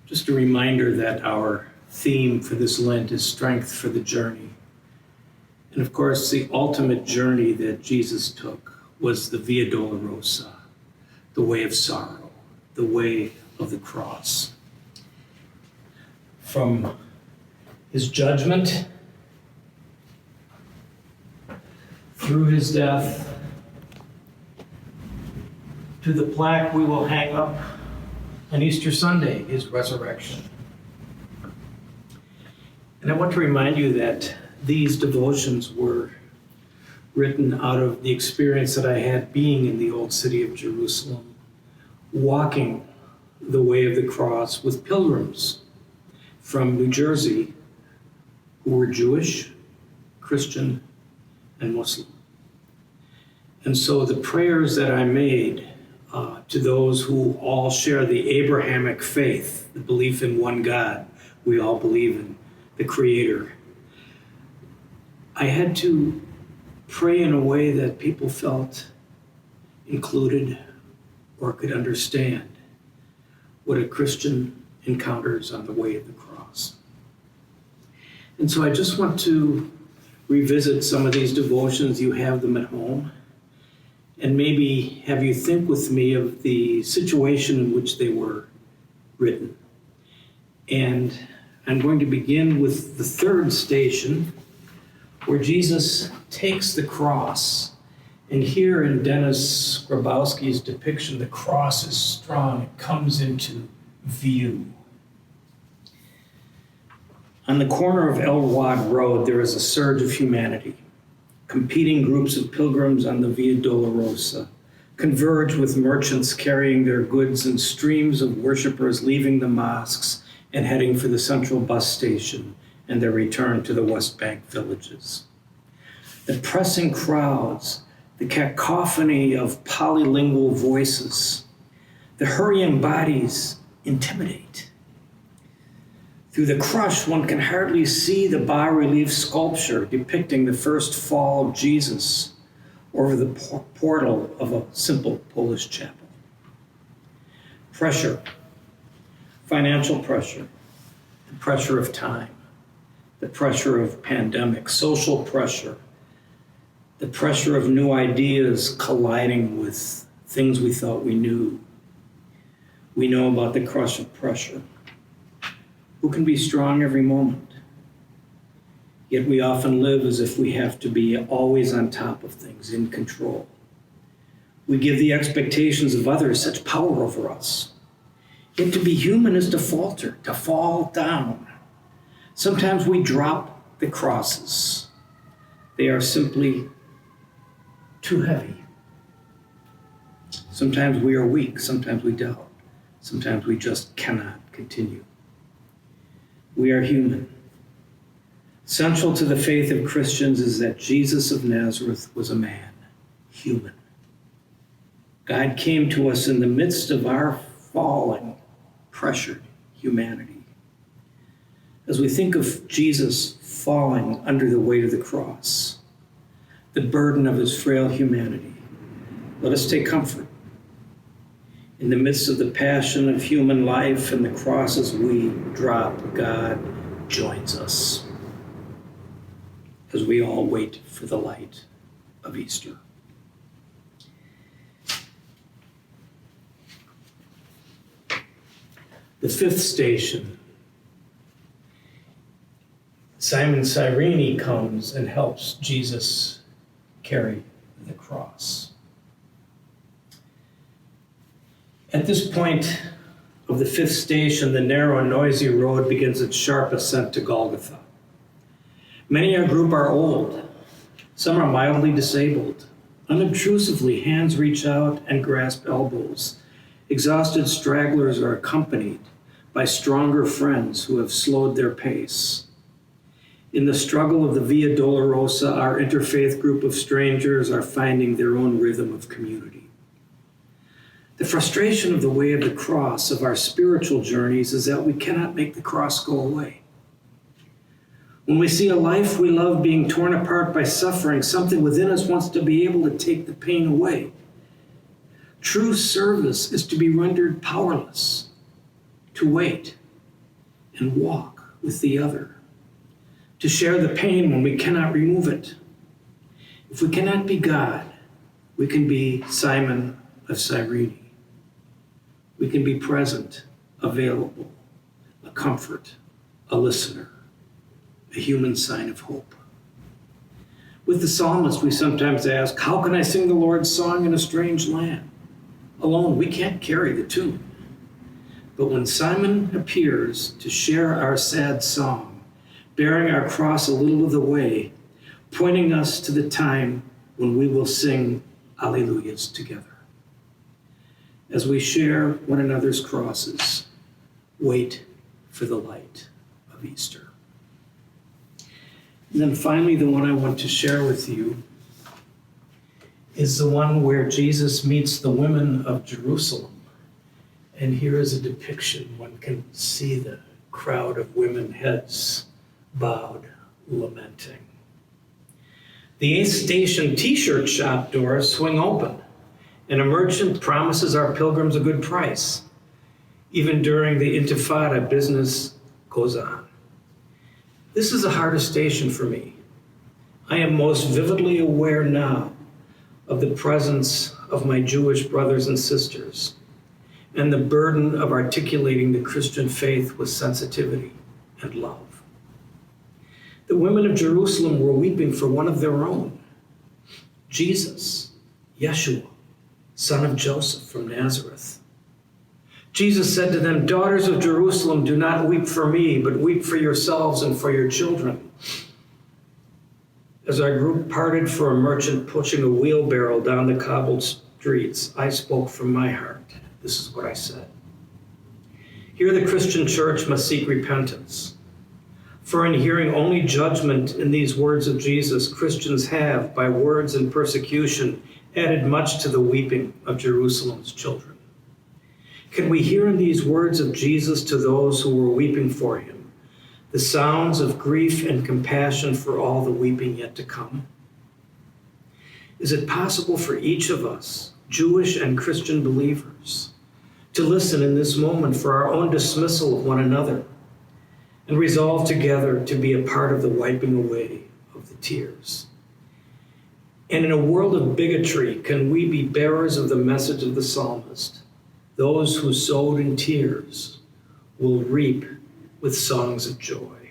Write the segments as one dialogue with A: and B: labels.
A: Just a reminder that our theme for this Lent is strength for the journey. And of course, the ultimate journey that Jesus took was the Via Dolorosa, the way of sorrow, the way of the cross. From his judgment through his death to the plaque we will hang up on Easter Sunday, his resurrection. And I want to remind you that these devotions were written out of the experience that I had being in the old city of Jerusalem, walking the way of the cross with pilgrims from New Jersey who were Jewish, Christian, and Muslim. And so the prayers that I made to those who all share the Abrahamic faith, the belief in one God, we all believe in the Creator, I had to pray in a way that people felt included or could understand what a Christian encounters on the way of the cross. And so I just want to revisit some of these devotions. You have them at home, and maybe have you think with me of the situation in which they were written. And I'm going to begin with the third station, where Jesus takes the cross. And here in Dennis Grabowski's depiction, the cross is strong. It comes into view. On the corner of El Wad Road, there is a surge of humanity. Competing groups of pilgrims on the Via Dolorosa converge with merchants carrying their goods and streams of worshipers leaving the mosques and heading for the central bus station and their return to the West Bank villages. The pressing crowds, the cacophony of polylingual voices, the hurrying bodies intimidate. Through the crush, one can hardly see the bas-relief sculpture depicting the first fall of Jesus over the portal of a simple Polish chapel. Pressure, financial pressure, the pressure of time, the pressure of pandemic, social pressure, the pressure of new ideas colliding with things we thought we knew. We know about the crush of pressure. Who can be strong every moment? Yet we often live as if we have to be always on top of things, in control. We give the expectations of others such power over us. Yet to be human is to falter, to fall down. Sometimes we drop the crosses. They are simply too heavy. Sometimes we are weak, sometimes we doubt, sometimes we just cannot continue. We are human. Central to the faith of Christians is that Jesus of Nazareth was a man, human. God came to us in the midst of our falling, pressured humanity. As we think of Jesus falling under the weight of the cross, the burden of his frail humanity, let us take comfort. In the midst of the passion of human life and the crosses we drop, God joins us as we all wait for the light of Easter. The fifth station, Simon Cyrene comes and helps Jesus carry the cross. At this point of the fifth station, the narrow and noisy road begins its sharp ascent to Golgotha. Many in our group are old. Some are mildly disabled. Unobtrusively, hands reach out and grasp elbows. Exhausted stragglers are accompanied by stronger friends who have slowed their pace. In the struggle of the Via Dolorosa, our interfaith group of strangers are finding their own rhythm of community. The frustration of the way of the cross, of our spiritual journeys, is that we cannot make the cross go away. When we see a life we love being torn apart by suffering, something within us wants to be able to take the pain away. True service is to be rendered powerless, to wait, and walk with the other, to share the pain when we cannot remove it. If we cannot be God, we can be Simon of Cyrene. We can be present, available, a comfort, a listener, a human sign of hope. With the psalmist, we sometimes ask, how can I sing the Lord's song in a strange land? Alone, we can't carry the tune. But when Simon appears to share our sad song, bearing our cross a little of the way, pointing us to the time when we will sing Alleluias together. As we share one another's crosses, wait for the light of Easter. And then finally, the one I want to share with you is the one where Jesus meets the women of Jerusalem. And here is a depiction. One can see the crowd of women, heads bowed, lamenting. The Ace Station t-shirt shop doors swing open, and a merchant promises our pilgrims a good price. Even during the Intifada, business goes on. This is the hardest station for me. I am most vividly aware now of the presence of my Jewish brothers and sisters and the burden of articulating the Christian faith with sensitivity and love. The women of Jerusalem were weeping for one of their own, Jesus, Yeshua, son of Joseph from Nazareth. Jesus said to them, daughters of Jerusalem, do not weep for me, but weep for yourselves and for your children. As our group parted for a merchant pushing a wheelbarrow down the cobbled streets, I spoke from my heart. This is what I said. Here the Christian church must seek repentance. For in hearing only judgment in these words of Jesus, Christians have, by words and persecution, added much to the weeping of Jerusalem's children. Can we hear in these words of Jesus to those who were weeping for him the sounds of grief and compassion for all the weeping yet to come? Is it possible for each of us, Jewish and Christian believers, to listen in this moment for our own dismissal of one another and resolve together to be a part of the wiping away of the tears? And in a world of bigotry, can we be bearers of the message of the psalmist? Those who sowed in tears will reap with songs of joy.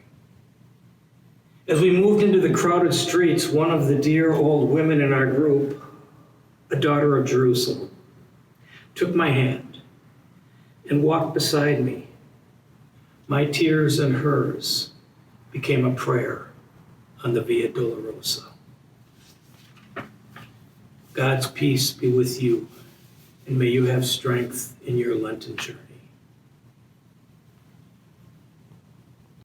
A: As we moved into the crowded streets, one of the dear old women in our group, a daughter of Jerusalem, took my hand and walked beside me. My tears and hers became a prayer on the Via Dolorosa. God's peace be with you, and may you have strength in your Lenten journey.